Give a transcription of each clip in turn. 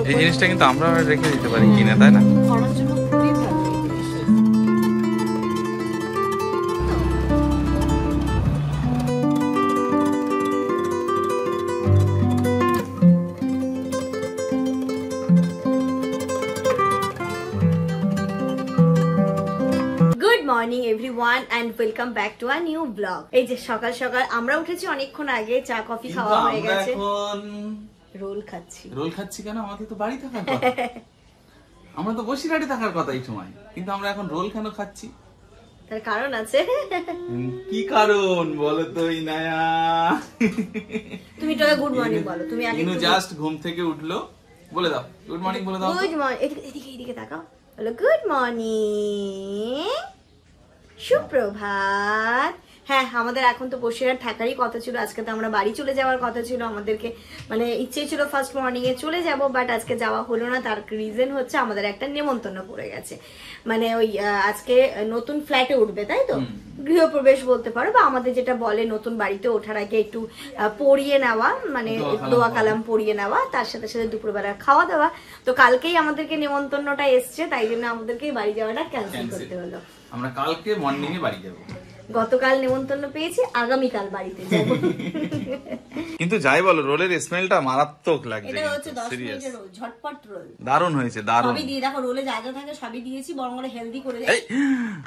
এই জিনিসটা কিন্তু আমরা রেখে দিতে পারি কিনা, তাই না? করার জন্য খুবই ভালো এই জিনিসটা। Good morning everyone and welcome back to a new blog. এই যে সকাল সকাল আমরা উঠেছি অনেকক্ষণ আগে, চা কফি খাওয়া হয়ে গেছে, রোল খাচ্ছি। রোল খাচ্ছি কেন? আমাদের তো বাড়ি থাকার কথা, আমরা তো বসিরহাটে থাকার কথা এই সময়, কিন্তু আমরা এখন রোল কেন খাচ্ছি? তার কারণ আছে। কি কারণ বলো তো ইনায়া? তুমি তো গুড মর্নিং বলো। তুমি আগে ইনু জাস্ট ঘুম থেকে উঠলো, বলে দাও গুড মর্নিং বলে দাও। গুড মর্নিং, এদিকে এদিকে তাকাও, বলো গুড মর্নিং, সুপ্রভাত। হ্যাঁ, আমাদের এখন তো বসিরহাট থাকারই কথা ছিল, আজকে তো আমরা বাড়ি চলে যাওয়ার কথা ছিল আমাদেরকে, মানে ইচ্ছে ছিল ফার্স্ট মর্নিং এ চলে যাব, বাট আজকে যাওয়া হলো না। তার রিজন হচ্ছে আমাদের একটা নেমন্তন্ন পড়ে গেছে, মানে ওই আজকে নতুন ফ্ল্যাটে উঠবে, তাই তো গৃহপ্রবেশ বলতে পারো, বা আমাদের যেটা বলে নতুন বাড়িতে ওঠার আগে একটু পড়িয়ে নেওয়া, মানে দোয়া কালাম পড়িয়ে নেওয়া, তার সাথে সাথে দুপুরবেলা খাওয়া দাওয়া। তো কালকেই আমাদেরকে নেমন্তন্নটা এসছে, তাই জন্য আমাদেরকে বাড়ি যাওয়াটা ক্যান্সেল করতে হলো। আমরা কালকে মর্নিং এ বাড়ি যাব। গতকাল নেমন্তন্ন পেয়েছি, আগামীকাল বাড়িতে যাব। কিন্তু যাই বলো, রোলের স্মেলটা মারাত্মক লাগছে। এটা হচ্ছে 10 মিনিটের রোল, ঝটপট রোল। দারুণ হয়েছে, দারুণ। সবই দিয়ে দেখো, রোলে যা যা থাকে সবই দিয়েছি, বরং করে হেলদি করে দেয়।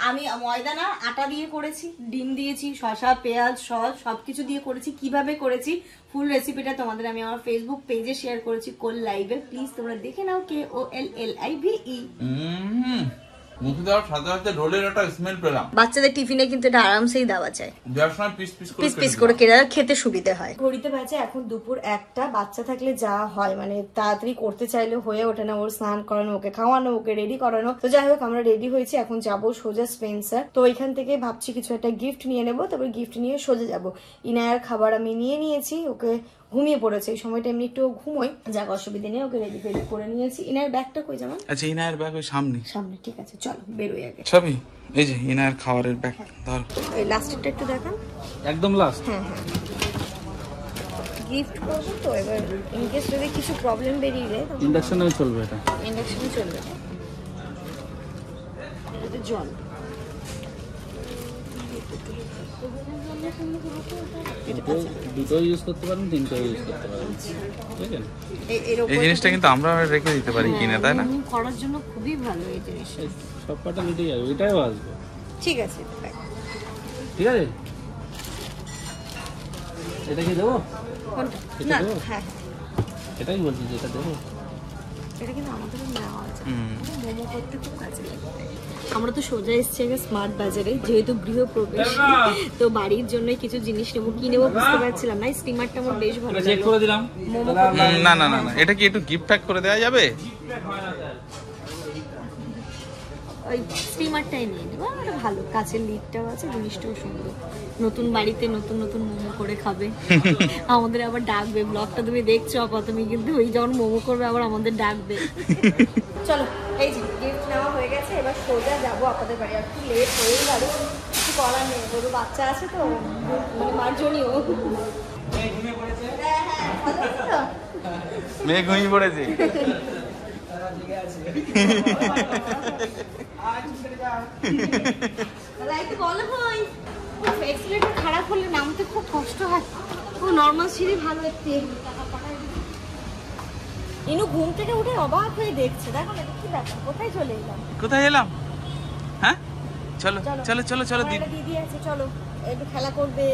আমি ময়দা না আটা দিয়ে করেছি, ডিম দিয়েছি, শসা, পেঁয়াজ, সস সবকিছু দিয়ে করেছি। কিভাবে করেছি ফুল রেসিপিটা তোমাদের আমি আমার ফেসবুক পেজে শেয়ার করেছি, কোল লাইভে, প্লিজ তোমরা দেখে নাও, KOLLIVE। মুখে দেওয়ার সাথে সাথে রোলের একটা স্মেল পেলাম। বাচ্চাদের টিফিনে কিন্তু এটা আরামসেই দেওয়া যায়, দেওয়ার সময় পিস পিস করে কেটে খেতে সুবিধা হয়। ঘড়িতে বাজে এখন দুপুর 1টা। বাচ্চা থাকলে যা হয়, মানে তাড়াতাড়ি করতে চাইলে হয়ে ওঠে না, ওর স্নান করানো, ওকে খাওয়ানো, ওকে রেডি করানো। তো যাই হোক, আমরা রেডি হয়েছি, এখন যাব সোজা স্পেন্সার। তো ওইখান থেকে ভাবছি কিছু একটা গিফট নিয়ে নেবো, তারপর গিফট নিয়ে সোজা যাব। ইনায়ার খাবার আমি নিয়ে নিয়েছি, ওকে ঘুমিয়ে পড়েছে, এই সময়টা এমনি একটু ঘুমোই, যাক অসুবিধা নেই, ওকে রেডি ফেডি করে নিয়েছি। ইনায়ের ব্যাগটা কই যেমন? আচ্ছা, ইনায়ের ব্যাগ ওই সামনে সামনে, ঠিক আছে চলো বেরোই আগে। সবই এই যে ইনায়ের খাবারের ব্যাগ ধর, এই লাস্টেরটা একটু দেখান, একদম লাস্ট। হ্যাঁ হ্যাঁ, গিফট করবো তো, এবার ইনকেস যদি কিছু প্রবলেম বেরিয়ে যায়, ইন্ডাকশনেও চলবে, এটা ইন্ডাকশনে চলবে। এটা জল, দুটো ইউজ করতে পারেন, তিনটা ইউজ করতে পারেন, ঠিক আছে? এই জিনিসটা কিন্তু আমরা রেখে দিতে পারি কিনা, তাই না? করার জন্য খুবই ভালো এই জিনিসটা। সব কটা মিটেই যাবে, এটাও আসবে, ঠিক আছে, ঠিক আছে? এটা কি দেবো? কোনটা? এটা না, দেবো? হ্যাঁ এটাই বলছি যে এটা দেবো। এটা কিন্তু আমাদেরও নেওয়া আছে, মোমো করতে খুব কাজে লাগবে। আমরা তো সোজা এসছি আগে স্মার্ট বাজারে, যেহেতু গৃহপ্রবেশ, তো বাড়ির জন্য কিছু জিনিস নেবো, কি নেবো বুঝতে পারছিলাম না। স্টিমারটা আমার বেশ ভালো চেক করে দিলাম। না না না, এটা কি একটু গিফট প্যাক করে দেওয়া যাবে? ওই স্টিমারটাই নিয়ে নেবো, একটা ভালো কাছের লিডটাও আছে, জিনিসটাও সুন্দর। নতুন বাড়িতে নতুন নতুন মোমো করে খাবে, আমাদের আবার ডাকবে। ব্লগটা তুমি দেখছো তুমি, কিন্তু ওই যখন মোমো করবে আবার আমাদের ডাকবে। চলো, এই যে গিফট নেওয়া হয়ে গেছে, এবার সোজা যাবো আপনাদের বাড়ি। আর একটু লেট হয়ে গেল, কিছু করার নেই, গরু বাচ্চা আছে তো, মানে মার্জনীয়। মেয়ে ঘুমিয়ে পড়েছে। খারাপ হলে নামতে খুব কষ্ট হয়, ও নর্মাল সিঁড়ি ভালো। একটু ইনু ঘুম থেকে উঠে অবাক হয়ে দেখছে, দেখো না কি ব্যাপার, কোথায় চলে এলাম, কোথায় এলাম? হ্যাঁ চলো চলো চলো চলো, দিদি আছে, চলো একটু খেলা করবে,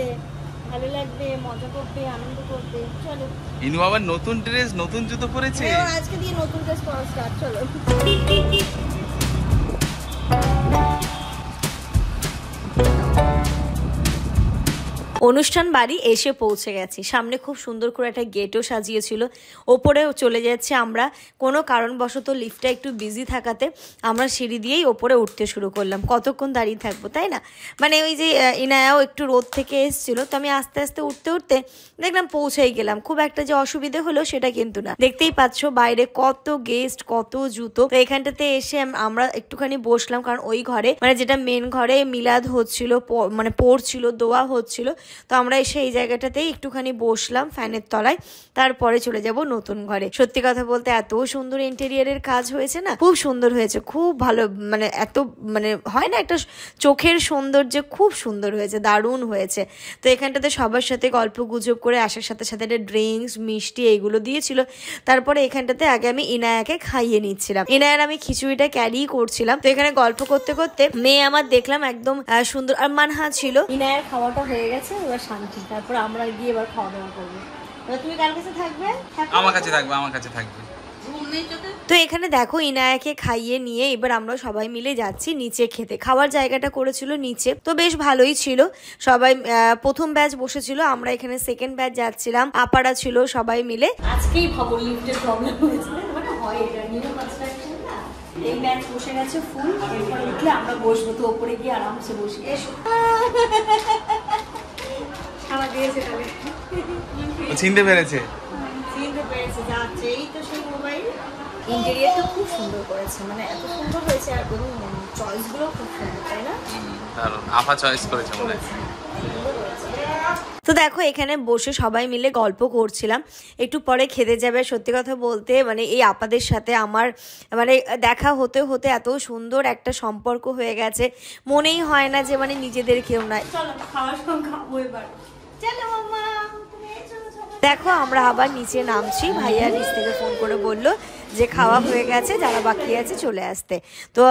ভালো লাগবে, মজা করবে, আনন্দ করবে, চলো। ইনু আবার নতুন ড্রেস, নতুন জুতো পরেছে, আজকে দিয়ে নতুন ড্রেস পরা স্টার্ট, চলো। অনুষ্ঠান বাড়ি এসে পৌঁছে গেছি, সামনে খুব সুন্দর করে একটা গেটও সাজিয়েছিল, ওপরেও চলে যাচ্ছে আমরা। কোনো কারণবশত লিফটটা একটু বিজি থাকাতে আমরা সিঁড়ি দিয়েই ওপরে উঠতে শুরু করলাম। কতক্ষণ দাঁড়িয়ে থাকবো, তাই না? মানে ওই যে ইনায়াও একটু রোদ থেকে এসেছিল, তো আমি আস্তে আস্তে উঠতে উঠতে দেখলাম পৌঁছেই গেলাম। খুব একটা যে অসুবিধে হলো সেটা কিন্তু না, দেখতেই পাচ্ছ বাইরে কত গেস্ট, কত জুতো। তো এখানটাতে এসে আমরা একটুখানি বসলাম, কারণ ওই ঘরে, মানে যেটা মেন ঘরে মিলাদ হচ্ছিল, মানে পড়ছিল, দোয়া হচ্ছিল, তো আমরা এসে এই জায়গাটাতেই একটুখানি বসলাম ফ্যানের তলায়, তারপরে চলে যাব নতুন ঘরে। সত্যি কথা বলতে এত সুন্দর ইন্টেরিয়ারের কাজ হয়েছে না, খুব সুন্দর হয়েছে, খুব ভালো, মানে এত মানে হয় না একটা চোখের সৌন্দর্য, খুব সুন্দর হয়েছে, দারুণ হয়েছে। তো এখানটাতে সবার সাথে গল্প গুজব করে আসার সাথে সাথে একটা ড্রিঙ্কস মিষ্টি এইগুলো দিয়েছিল। তারপরে এখানটাতে আগে আমি ইনায়াকে খাইয়ে নিচ্ছিলাম, ইনায়ার আমি খিচুড়িটা ক্যারি করছিলাম। তো এখানে গল্প করতে করতে মেয়ে আমার দেখলাম একদম সুন্দর আর মানহা ছিল। ইনায়ার খাওয়াটা হয়ে গেছে, এবার শান্তি, তারপর আমরা গিয়ে এবার খাওয়া দাওয়া করবো। তুমি কার কাছে থাকবে? আমার কাছে থাকবে, আমার কাছে থাকবে। তো এখানে দেখো ইনায়াকে খাইয়ে নিয়ে এবার আমরা সবাই মিলে যাচ্ছি নিচে খেতে। খাওয়ার জায়গাটা করেছিল নিচে, তো বেশ ভালোই ছিল। সবাই প্রথম ব্যাচ বসেছিল, আমরা এখানে সেকেন্ড ব্যাচ যাচ্ছিলাম, আপারা ছিল সবাই মিলে। আজকেই ভাবো লিফটের প্রবলেম হয়েছে, মানে হয় এটা নিউ কনস্ট্রাকশন না, এই ব্যাচ বসে গেছে ফুল, এরপরে উঠলে আমরা বসবো, তো ওপরে গিয়ে আরামসে বসে এসো। খাওয়া দিয়েছে তাহলে, চিনতে পেরেছে, যাচ্ছে। এই তো সেই মোবাইল। ইন্টেরিয়ারটা খুব সুন্দর করেছে, মানে এত সুন্দর হয়েছে, আর চয়েসগুলো খুব সুন্দর, তাই না? দারুণ, আপা চয়েস করেছে মনে হয়। তো দেখো এখানে বসে সবাই মিলে গল্প করছিলাম, একটু পরে খেতে যাবে। সত্যি কথা বলতে মানে এই আপাদের সাথে আমার মানে দেখা হতে হতে এত সুন্দর একটা সম্পর্ক হয়ে গেছে, মনেই হয় না যে মানে নিজেদের কেউ নাই। চলো খাওয়ার সময় খাবো এবার, চলো মামা। দেখো আমরা আবার নিচে নামছি, ভাইয়া নিচ থেকে ফোন করে বললো যে খাওয়া হয়ে গেছে, যারা বাকি আছে চলে আসতে। তো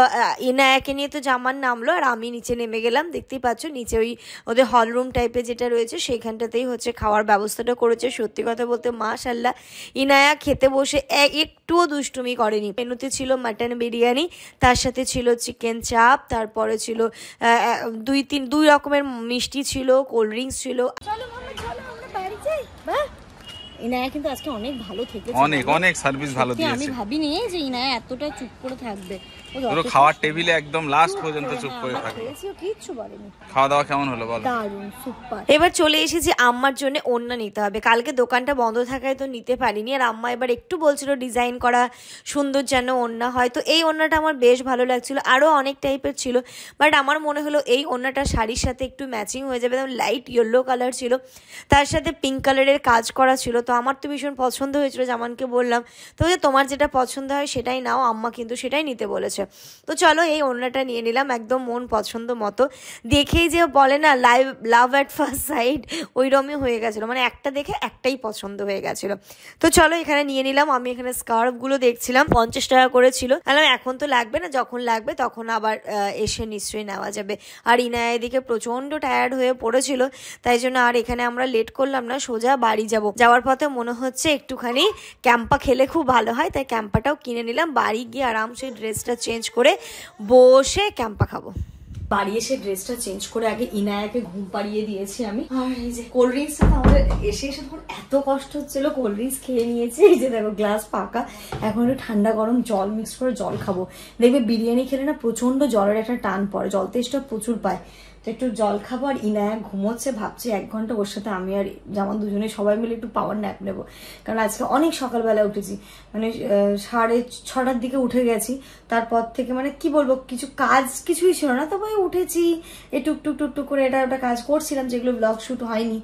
ইনায়াকে নিয়ে তো জামান নামলো, আর আমি নিচে নেমে গেলাম। দেখতেই পাচ্ছ নিচে ওই ওদের হল রুম টাইপের যেটা রয়েছে সেইখানটাতেই হচ্ছে খাওয়ার ব্যবস্থাটা করেছে। সত্যি কথা বলতে মাশাআল্লাহ, ইনায়া খেতে বসে একটুও দুষ্টুমি করেনি। মেনুতে ছিল মাটন বিরিয়ানি, তার সাথে ছিল চিকেন চাপ, তারপরে ছিল দুই রকমের মিষ্টি ছিল, কোল্ড ড্রিঙ্কস ছিল। চলো মামা চলো আমরা বাড়ি যাই। বাহ, ইনায়া কিন্তু আজকে অনেক ভালো থেকেছে, অনেক অনেক সার্ভিস ভালো দিয়েছে। আমি ভাবিনি যে ইনায়া এতটা চুপ করে থাকবে, পুরো খাওয়ার টেবিলে একদম লাস্ট পর্যন্ত চুপ করে থাকবে, কিচ্ছু বলেনি। খাওয়া দাওয়া কেমন হলো বলো? দারুণ, সুপার। এবার চলে এসেছি আম্মার জন্য ওড়না নিতে হবে। কালকে দোকানটা বন্ধ থাকায় তো নিতে পারিনি, আর আম্মা এবার একটু বলছিল ডিজাইন করা সুন্দর যেন ওড়না হয়। তো এই ওড়নাটা আমার বেশ ভালো লাগছিল, আরও অনেক টাইপের ছিল, বাট আমার মনে হলো এই ওড়নাটা শাড়ির সাথে একটু ম্যাচিং হয়ে যাবে। লাইট ইয়েলো কালার ছিল, তার সাথে পিঙ্ক কালারের কাজ করা ছিল। তো আমার তো ভীষণ পছন্দ হয়েছিল, জামানকে বললাম তো যে তোমার যেটা পছন্দ হয় সেটাই নাও, আম্মা কিন্তু সেটাই নিতে বলেছে। তো চলো এই ওড়নাটা নিয়ে নিলাম, একদম মন পছন্দ মতো। দেখেই যে বলে না লাভ অ্যাট ফার্স্ট সাইট, ওইরকমই হয়ে গেছিলো, মানে একটা দেখে একটাই পছন্দ হয়ে গেছিলো। তো চলো এখানে নিয়ে নিলাম। আমি এখানে স্কার্ফগুলো দেখছিলাম, 50 টাকা করে ছিল। এখন তো লাগবে না, যখন লাগবে তখন আবার এসে নিশ্চয়ই নেওয়া যাবে। আর ইনায়া এদিকে প্রচন্ড টায়ার্ড হয়ে পড়েছিল, তাই জন্য আর এখানে আমরা লেট করলাম না, সোজা বাড়ি যাব। যাওয়ার পথে মনে হচ্ছে একটুখানি ক্যাম্পা খেলে খুব ভালো হয়, তাই ক্যাম্পাটাও কিনে নিলাম। বাড়ি গিয়ে আরামসে ড্রেসটা চেঞ্জ করে বসে ক্যাম্পা খাবো। বাড়ি এসে ড্রেসটা চেঞ্জ করে আগে ইনায়াকে ঘুম পাড়িয়ে দিয়েছি আমি। আর এই যে কোল্ড ড্রিঙ্কসটা আমাদের এসে তখন এত কষ্ট হচ্ছিল, কোল্ড ড্রিঙ্কস খেয়ে নিয়েছি। এই যে দেখো গ্লাস ফাঁকা, এখন একটু ঠান্ডা গরম জল মিক্স করে জল খাবো। দেখবে বিরিয়ানি খেলে না প্রচন্ড জলের একটা টান পড়ে, জল তেষ্টা প্রচুর পায়। তো একটু জল খাবো। আর ইনায়া ঘুমোচ্ছে, ভাবছি 1 ঘন্টা ওর সাথে আমি আর যেমন দুজনে সবাই মিলে একটু পাওয়ার ন্যাপ নেবো, কারণ আজকে অনেক সকালবেলা উঠেছি, মানে 6:30 দিকে উঠে গেছি। তারপর থেকে মানে কি বলবো, কিছুই ছিল না, তবে উঠেছি একটু টুকটুক করে এটা ওটা কাজ করছিলাম, যেগুলো ব্লগ শুট হয়নি,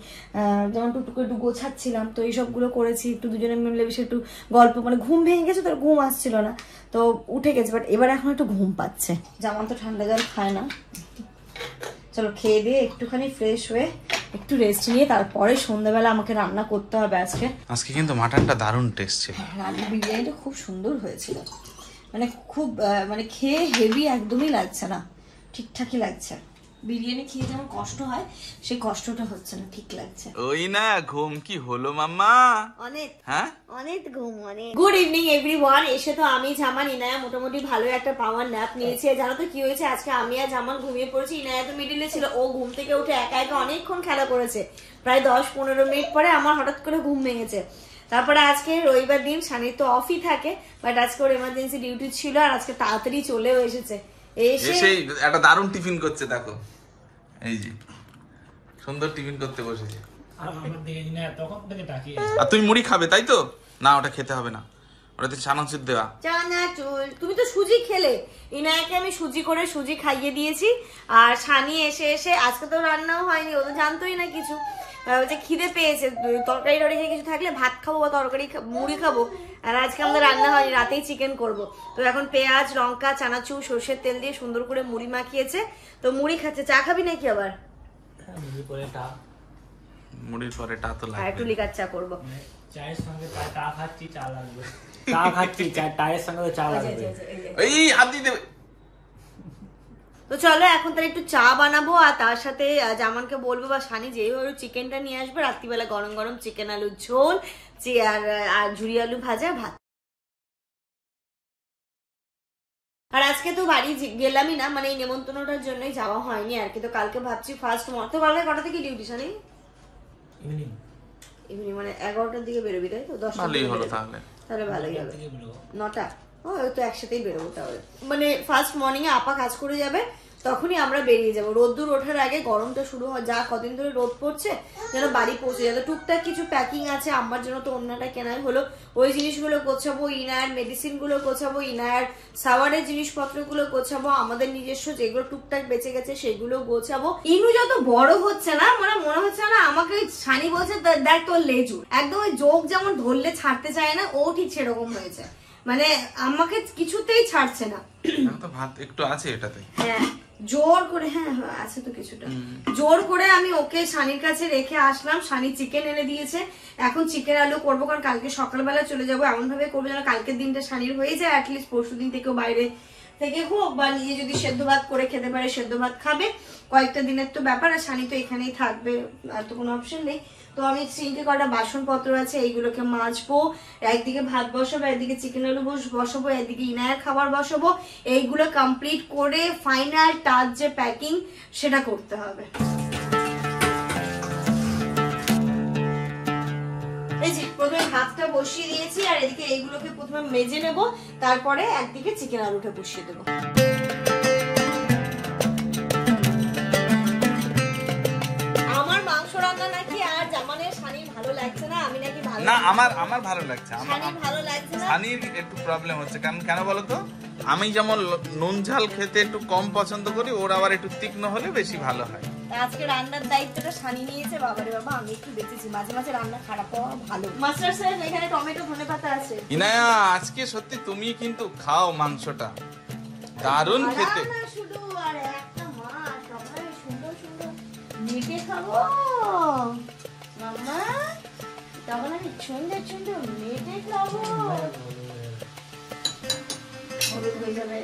যেমন টুকটুক একটু গোছাচ্ছিলাম। তো এইসবগুলো করেছি, একটু দুজনে মিলে বেশি একটু গল্প, মানে ঘুম ভেঙে গেছে, তার ঘুম আসছিল না, তো উঠে গেছে। বাট এবার এখন একটু ঘুম পাচ্ছে, যেমন তো ঠান্ডা জল খায় না। চলো খেয়ে দিয়ে একটুখানি ফ্রেশ হয়ে একটু রেস্ট নিয়ে তারপরে সন্ধ্যাবেলা আমাকে রান্না করতে হবে। আজকে কিন্তু মাটনটা দারুণ টেস্ট ছিল, রান্না বিরিয়ানিটা খুব সুন্দর হয়েছিল, মানে খুব মানে খেয়ে হেভি একদমই লাগছে না, ঠিকঠাকই লাগছে। বিরিয়ানি খেয়ে যেমন কষ্ট হয় সেই কষ্টটা হচ্ছে না, ঠিক লাগছে। ওই না ঘুম কি হলো মাম্মা? অনেক, হ্যাঁ অনেক ঘুম, অনেক। Good evening everyone. এসে তো আমি জামান ইনায়া মোটামুটি ভালো একটা পাওয়ার ন্যাপ নিয়েছে। জানো তো কি হয়েছে, আজকে আমি আর জামান ঘুমিয়ে পড়েছি, ইনায়া তো মিডিলে ছিল। ও ঘুম থেকে উঠে একা একা অনেকক্ষণ খেলা করেছে, প্রায় 10-15 মিনিট পরে আমার হঠাৎ করে ঘুম ভেঙেছে। তারপরে আজকে রবিবার দিন, শানির তো অফই থাকে, বাট আজকে ওর এমার্জেন্সি ডিউটি ছিল, আর আজকে তাড়াতাড়ি চলেও এসেছে। এসে একটা দারুণ টিফিন করছে, দেখো এই যে সুন্দর টিফিন করতে বসেছে। আর তুমি মুড়ি খাবে তাই তো? না ওটা খেতে হবে না, ওটাতে চানাচুর দেওয়া। চানাচুর, তুমি তো সুজি খেলে। ইনায়াকে আমি সুজি করে সুজি খাইয়ে দিয়েছি। আর সানি এসে এসে আজকে তো রান্নাও হয়নি, ও তো জানতোই না কিছু, যে খিদে পেয়েছে, তরকারি টরকারি কিছু থাকলে ভাত খাবো বা তরকারি মুড়ি খাবো। আর আজকে আমাদের রান্না হয়নি, রাতেই চিকেন করব। তো এখন পেঁয়াজ লঙ্কা চানাচুর সর্ষের তেল দিয়ে সুন্দর করে মুড়ি মাখিয়েছে, তো মুড়ি খাচ্ছে। চা খাবি নাকি আবার? মুড়ির পরে টা তো লাগবে। একটু লিকার চা করবো। চায়ের সঙ্গে চা খাচ্ছি, চা লাগবে। চা খাচ্ছি, চায়ের সঙ্গে চা লাগবে। এই হাত দিয়ে দেবে। তো চলো এখন তাহলে একটু চা বানাবো, আর তার সাথে জামানকে বলবো বা সানি যেভাবে চিকেনটা নিয়ে আসবে, রাত্রিবেলা গরম গরম চিকেন আলুর ঝোল আর ঝুরি আলু ভাজা ভাত। আর আজকে তো বাড়ি গেলামই না, মানে এই নেমন্তন্নটার জন্যই যাওয়া হয়নি আর কি। তো কালকে ভাবছি ফার্স্ট তো কালকে কটা থেকে ডিউটি সানি? ইভিনিং মানে 11টার দিকে বেরোবি তাই তো? 10টা ভালোই হলো তাহলে ভালোই হবে। 9টা তো একসাথেই বেরোবো তাহলে। মানে ফার্স্ট মর্নিং এ আপা কাজ করে যাবে, তখনই আমরা বেরিয়ে যাবো। রোদ্দুর ওঠার আগে গরমটা শুরু হয়, যা কদিন ধরে রোদ পড়ছে, যেন বাড়ি পৌঁছে যাবে। টুকটাক কিছু প্যাকিং আছে, আমার জন্য তো অন্যটা কেনাই হলো, ওই জিনিসগুলো গোছাবো, ইনায়ার মেডিসিন গুলো গোছাবো, ইনায়ার সাওয়ারের জিনিসপত্র গুলো গোছাবো, আমাদের নিজস্ব যেগুলো টুকটাক বেঁচে গেছে সেগুলো গোছাবো। ইনু যত বড় হচ্ছে না, মানে মনে হচ্ছে না আমাকে সানি বলছে দেখ তোর লেজু একদম ওই যোগ যেমন ধরলে ছাড়তে চায় না, ও ঠিক সেরকম হয়েছে, মানে আমাকে কিছুতেই ছাড়ছে না। তো ভাত একটু আছে এটাতে। হ্যাঁ জোর করে, হ্যাঁ আছে তো কিছুটা, জোর করে আমি ওকে সানির কাছে রেখে আসলাম। সানি চিকেন এনে দিয়েছে, এখন চিকেন আলু করবো, কারণ কালকে সকালবেলা চলে যাবো। এমন ভাবে করবো যেন কালকের দিনটা সানির হয়ে যায়, অ্যাটলিস্ট পরশু দিন থেকেও বাইরে থেকে হোক বা নিজে যদি সেদ্ধ ভাত করে খেতে পারে সেদ্ধ ভাত খাবে। কয়েকটা দিনের তো ব্যাপার, আর সানি তো এখানেই থাকবে, আর তো কোনো অপশন নেই। তো আমি সিঙ্কে কটা বাসনপত্র আছে, এইগুলোকে মাজবো, একদিকে ভাত বসাবো, একদিকে চিকেন আলু বসাবো, একদিকে ইনায়ের খাবার বসাবো। এইগুলো কমপ্লিট করে ফাইনাল টাচ যে প্যাকিং সেটা করতে হবে। এই যে প্রথমে ভাতটা বসিয়ে দিয়েছি, আর এদিকে এইগুলোকে প্রথমে মেজে নেব, তারপরে একদিকে চিকেন আলুটা বসিয়ে দেবো। আমার মাংস রান্না নাকি আর জামানের সানির ভালো লাগছে না, আমি নাকি ভালো না, আমার ভালো লাগছে। সানির ভালো লাগছে না, সানির একটু প্রবলেম হচ্ছে। কারণ কেন বলো তো, আমি যেমন নুন ঝাল খেতে একটু কম পছন্দ করি, ওর আবার একটু তীক্ষ্ণ হলে বেশি ভালো হয়। আজকে রান্নার দায়িত্বটা সানি নিয়েছে। বাবারে বাবা, আমি একটু বেঁচেছি, মাঝে মাঝে রান্না খারাপ হওয়া ভালো। মাস্টার সাহেব এখানে টমেটো ধনেপাতা আছে। ইনায়া আজকে সত্যি তুমি কিন্তু খাও মাংসটা, দারুণ খেতে। না শুধু আর একটা মাছ, আমরা সুন্দর সুন্দর মেটে খাবো মাম্মা, তখন আমি সুন্দর সুন্দর মেটে খাবো। হয়ে যাবে।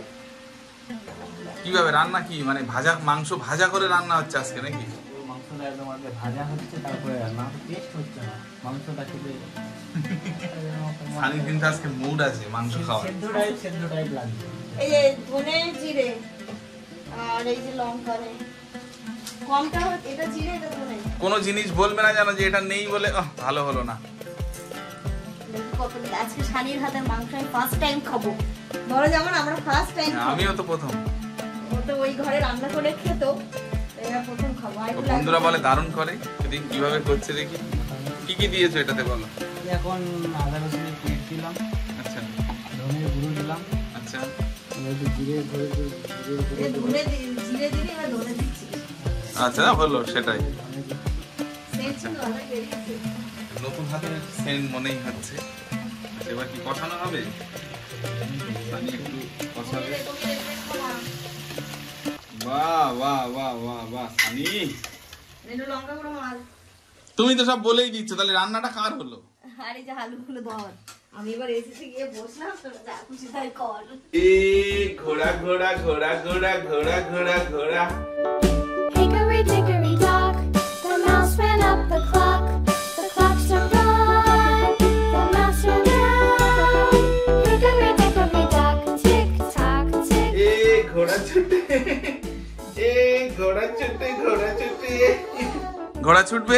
কিভাবে রান্না, কি মানে ভাজা মাংস ভাজা করে রান্না হচ্ছে আজকে নাকি? মাংসটা একদম আগে ভাজা হচ্ছে, তারপরে রান্না টেস্ট হচ্ছে না মাংসটা খেতে। সানি কিন্তু আজকে মুড আছে মাংস খাওয়ার। সেদ্ধ টাইপ লাগবে। এই যে ধনে জিরে আর এই যে লঙ্কা নেই, কমটা এটা জিরে এটা ধনে। কোনো জিনিস বলবে না জানো যে এটা নেই বলে ভালো হলো না। আজকে সানির হাতের মাংস আমি ফার্স্ট টাইম খাবো। ধরো যেমন আমরা ফার্স্ট টাইম, আমিও তো প্রথম। ও তো ওই ঘরে রান্না করে খেত, এরা প্রথম খাবো। বন্ধুরা বলে দারুণ করে, দেখি কিভাবে করছে, দেখি কি কি দিয়েছো এটাতে বলো। এখন আদা রসুনের পেস্ট দিলাম, আচ্ছা ধনের গুঁড়ো দিলাম, আচ্ছা জিরে ধনে জিরে দিলে এবার ধনে দিচ্ছি। আচ্ছা হলো সেটাই। সেন্ট ভালো বেরিয়েছে, নতুন হাতের সেন্ট মনেই হচ্ছে। এবার কি কষানো হবে? সানি একটু কষাবে। বাহ বাহ বাহ বাহ বাহ সানি, লঙ্কা গুঁড়ো মাল। তুমি তো সব বলেই দিচ্ছ, তাহলে রান্নাটা কার হলো? আরে যা আলুগুলো ধর, আমি এবার এসেছি গিয়ে বসলাম, তো যা খুশি তাই কর। ঘোড়া ঘোড়া ঘোড়া ঘোড়া ঘোড়া ঘোড়া ঘোড়া। Hickory dickory dock, the mouse ran up the clock. The clock struck one, the mouse ran down. Hickory dickory dock, tick tock, tick. ঘোড়া ছুটে, ঘোড়া ছুটে, ঘোড়া ছুটে। ঘোড়া ছুটবে,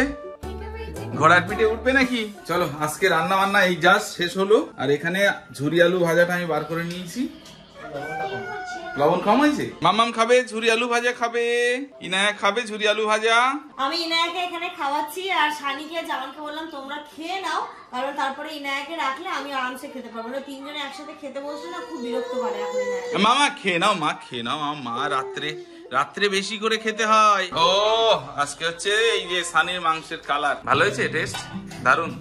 ঘোড়ার পিঠে উঠবে নাকি? চলো আজকে রান্না বান্না এই জাস্ট শেষ হলো। আর এখানে ঝুরি আলু ভাজাটা আমি বার করে নিয়েছি, লবণ কম হয়েছে? মামাম খাবে ঝুরি আলু ভাজা খাবে, ইনায়া খাবে ঝুরি আলু ভাজা। আমি ইনায়াকে এখানে খাওয়াচ্ছি আর শানিকে জামানকে বললাম তোমরা খেয়ে নাও, কারণ তারপরে ইনায়াকে রাখলে আমি আরামসে খেতে পারবো না। তিনজনে একসাথে খেতে বসলে না খুব বিরক্ত করে এখন ইনায়া। মামা খেয়ে নাও, মা খেয়ে নাও। মা রাত্রে বেশি করে খেতে হয়। ও আজকে হচ্ছে এই যে সানির মাংসের কালার ভালো হয়েছে, টেস্ট দারুন।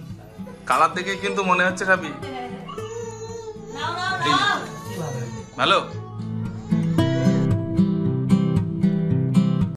কালার দেখে কিন্তু মনে হচ্ছে খাবি নাও নাও নাও। ভালো।